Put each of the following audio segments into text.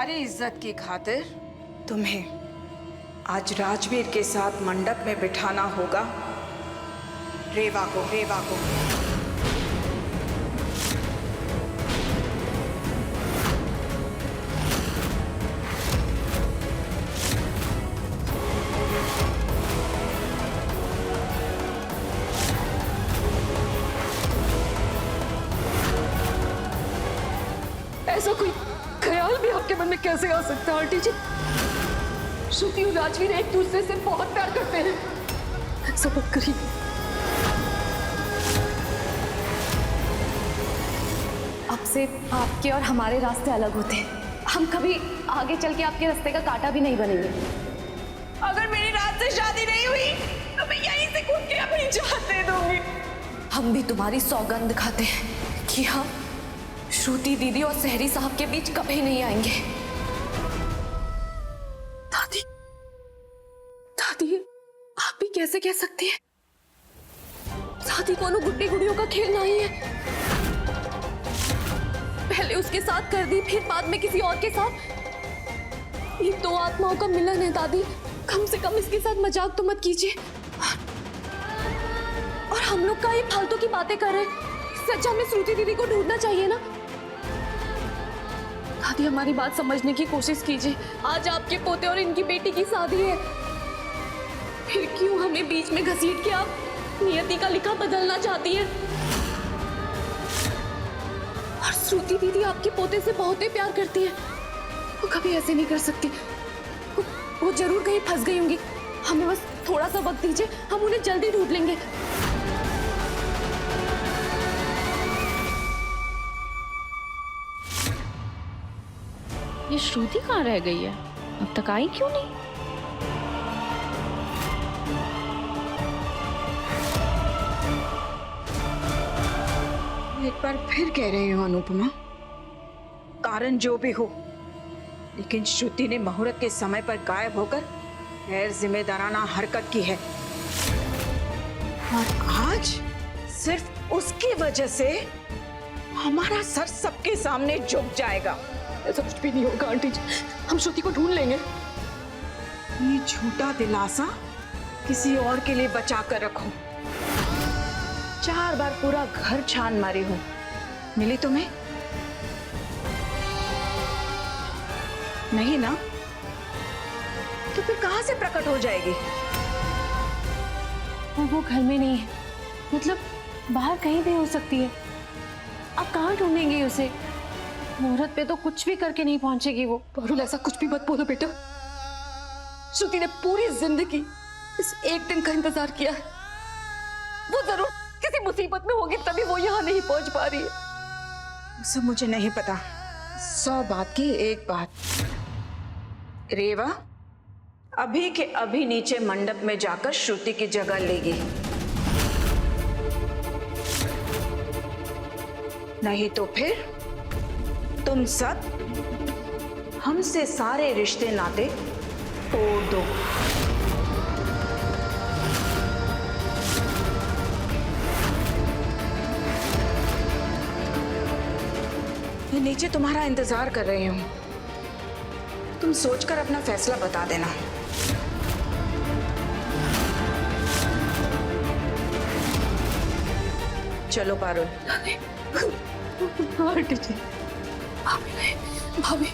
तुम्हारी इज्जत की खातिर तुम्हें आज राजवीर के साथ मंडप में बिठाना होगा रेवा को। ऐसा कोई ख्याल भी आपके मन में कैसे आ सकता है आंटी जी? श्रुति और राजवीर एक दूसरे से बहुत प्यार करते हैं। ऐसा मत करिए। अब से आपके और हमारे रास्ते अलग होते हैं। हम कभी आगे चल के आपके रास्ते का कांटा भी नहीं बनेंगे। अगर मेरी रात से शादी नहीं हुई तो मैं यहीं से कूद के अपनी जान दे दूंगी। हम भी तुम्हारी सौगंध खाते हैं कि हम श्रुति दीदी और सहरी साहब के बीच कभी नहीं आएंगे। दादी, दादी, आप भी कैसे कह सकती हैं? शादी कोनो गुड्डी गुड़ियों का खेल नहीं है। पहले उसके साथ कर दी, फिर बाद में किसी और के साथ। ये दो आत्माओं का मिलन है दादी, कम से कम इसके साथ मजाक तो मत कीजिए। और हम लोग का ये फालतू की बातें कर रहे हैं। सच हमें श्रुति दीदी को ढूंढना चाहिए ना। दादी, हमारी बात समझने की कोशिश कीजिए। आज आपके पोते और इनकी बेटी की शादी है, फिर क्यों हमें बीच में घसीट के आप नियति का लिखा बदलना चाहती है? और श्रुति दीदी आपके पोते से बहुत ही प्यार करती है। वो कभी ऐसे नहीं कर सकती। वो जरूर कहीं फंस गई होंगी। हमें बस थोड़ा सा वक्त दीजिए, हम उन्हें जल्दी ढूंढ लेंगे। ये श्रुति कहाँ रह गई है? अब तक आई क्यों नहीं? एक बार फिर कह रही हूँ अनुपमा, कारण जो भी हो, लेकिन श्रुति ने मुहूर्त के समय पर गायब होकर गैर जिम्मेदाराना हरकत की है और आज सिर्फ उसकी वजह से हमारा सर सबके सामने झुक जाएगा। ऐसा कुछ भी नहीं होगा आंटी जी, हम श्रुति को ढूंढ लेंगे। ये झूठा दिलासा किसी और के लिए बचा कर रखो। 4 बार पूरा घर छान मारी हूं, मिली तुम्हें नहीं ना? तो फिर कहां से प्रकट हो जाएगी? वो घर में नहीं है, मतलब बाहर कहीं भी हो सकती है। आप कहाँ ढूंढेंगे उसे? मुहूर्त पे तो कुछ भी करके नहीं पहुंचेगी वो। पारुल, ऐसा कुछ भी मत बोलो बेटा। श्रुति ने पूरी जिंदगी इस एक दिन का इंतजार किया है। वो जरूर किसी मुसीबत में होगी, तभी वो यहाँ नहीं पहुंच पा रही है। सब मुझे नहीं पता। 100 बात की एक बात, रेवा अभी के अभी नीचे मंडप में जाकर श्रुति की जगह लेगी, नहीं तो फिर तुम सब हमसे सारे रिश्ते नाते तोड़ दो। मैं नीचे तुम्हारा इंतजार कर रही हूं, तुम सोचकर अपना फैसला बता देना। चलो पारुल। आंटी जी, भाभी,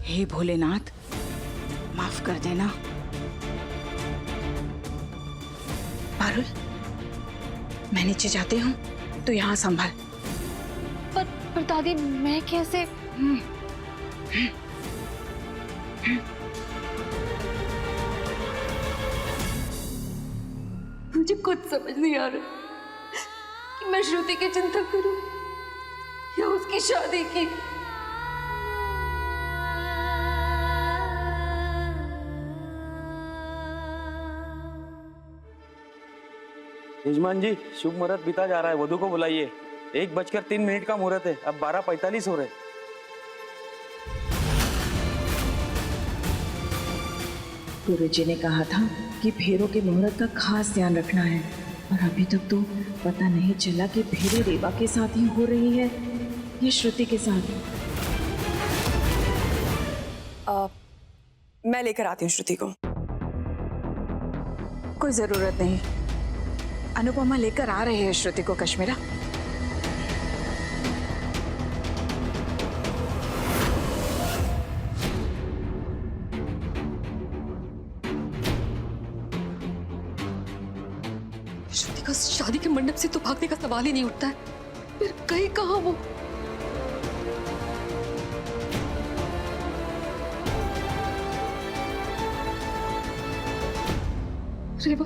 हे भोलेनाथ, माफ कर देना। पारुल, मैं नीचे जाती हूँ, तू यहाँ संभाल। पर दादी, मैं कैसे? मुझे कुछ समझ नहीं आ रहा कि मैं श्रुति की चिंता करूं या उसकी शादी की। यजमान जी, शुभ मुहूर्त बीता जा रहा है, वधू को बुलाइए। 1:03 का मुहूर्त है, अब 12:45 हो रहे। गुरुजी ने कहा था कि फेरों के मुहूर्त का खास ध्यान रखना है। और अभी तक तो पता नहीं चला कि भेड़े रेवा के साथ ही हो रही है या श्रुति के साथ। मैं लेकर आती हूँ श्रुति को। कोई जरूरत नहीं, अनुपमा लेकर आ रहे हैं श्रुति को कश्मीरा। श्रुति का शादी के मंडप से तो भागने का सवाल ही नहीं उठता है, फिर कहीं कहाँ वो? रेवा,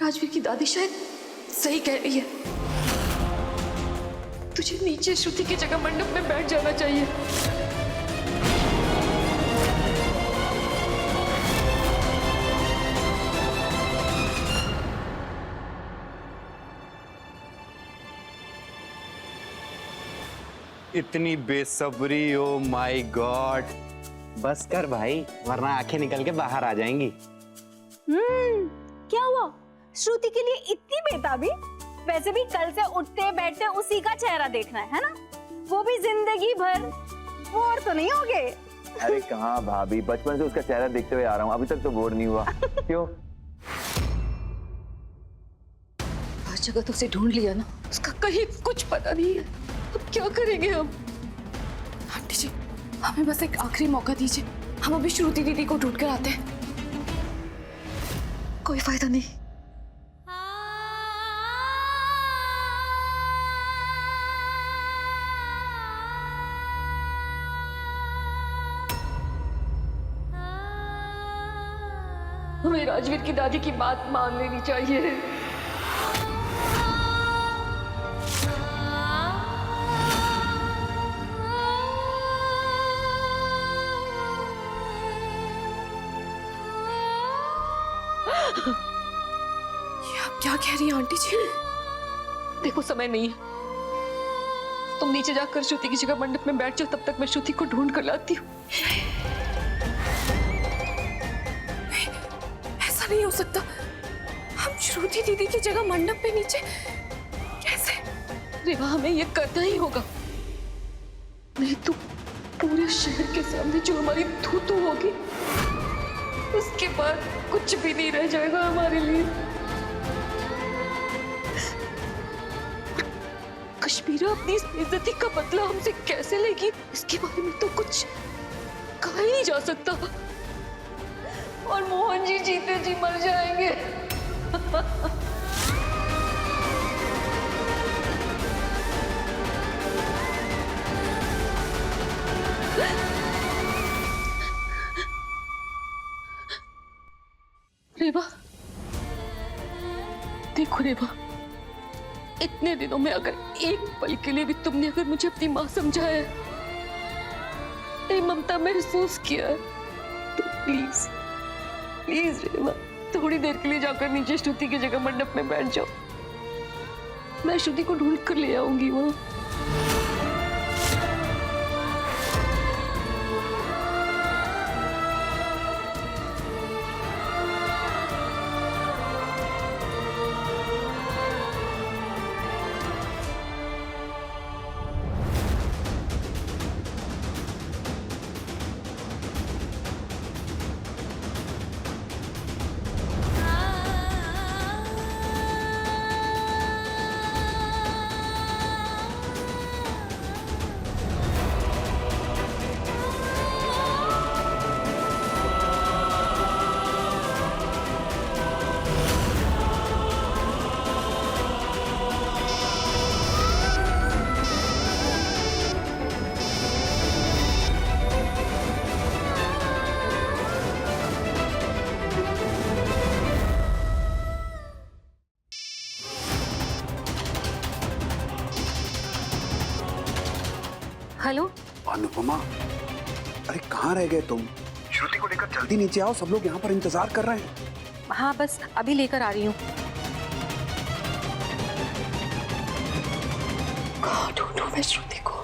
राजवीर की दादी शायद सही कह रही है। तुझे नीचे श्रुति की जगह मंडप में बैठ जाना चाहिए। इतनी बेसब्री, ओ माय गॉड। बस कर भाई, वरना आंखें निकल के बाहर आ जाएंगी। क्या हुआ? श्रुति के लिए इतनी बेताबी? वैसे भी कल से उठते बैठते उसी का चेहरा देखना है ना? वो भी जिंदगी भर। बोर तो नहीं होगे? अरे कहाँ भाभी, बचपन से उसका चेहरा देखते हुए आ रहा हूँ, अभी तक तो बोर नहीं हुआ। क्यों? हर जगह तो उसे ढूंढ लिया ना, उसका कहीं कुछ पता नहीं है। अब क्या करेंगे हम? आंटी जी, हमें बस एक आखिरी मौका दीजिए, हम अभी श्रुति दीदी को ढूंढ कर आते हैं। कोई फायदा नहीं। हमें राजवीर की दादी की बात मान लेनी चाहिए। ये आप क्या कह रही हैं आंटी जी? देखो, समय नहीं है, तुम नीचे जाकर श्रुति की जगह मंडप में बैठ जाओ, तब तक मैं श्रुति को ढूंढ कर लाती हूँ। ऐसा नहीं हो सकता, हम श्रुति दीदी की जगह मंडप पे नीचे कैसे? रेवा, हमें ये करना ही होगा, नहीं तो पूरे शहर के सामने जो हमारी थू-थू होगी, उसके बाद कुछ भी नहीं रह जाएगा हमारे लिए। कश्मीरा अपनी इस बेइज्जती का बदला हमसे कैसे लेगी, इसके बारे में तो कुछ कहा ही नहीं जा सकता। और मोहन जी जीते जी मर जाएंगे। रेवा, देखो रेवा, इतने दिनों में अगर एक पल के लिए भी तुमने अगर मुझे अपनी माँ समझा है, ममता महसूस किया है, तो प्लीज प्लीज रेवा, थोड़ी देर के लिए जाकर नीचे श्रुति की जगह मंडप में बैठ जाओ। मैं श्रुति को ढूंढ कर ले आऊंगी वहां। हेलो अनुपमा, अरे कहाँ रह गए तुम? श्रुति को लेकर जल्दी नीचे आओ, सब लोग यहाँ पर इंतजार कर रहे हैं। हाँ, बस अभी लेकर आ रही हूँ। कहाँ ढूंढूं मैं श्रुति को?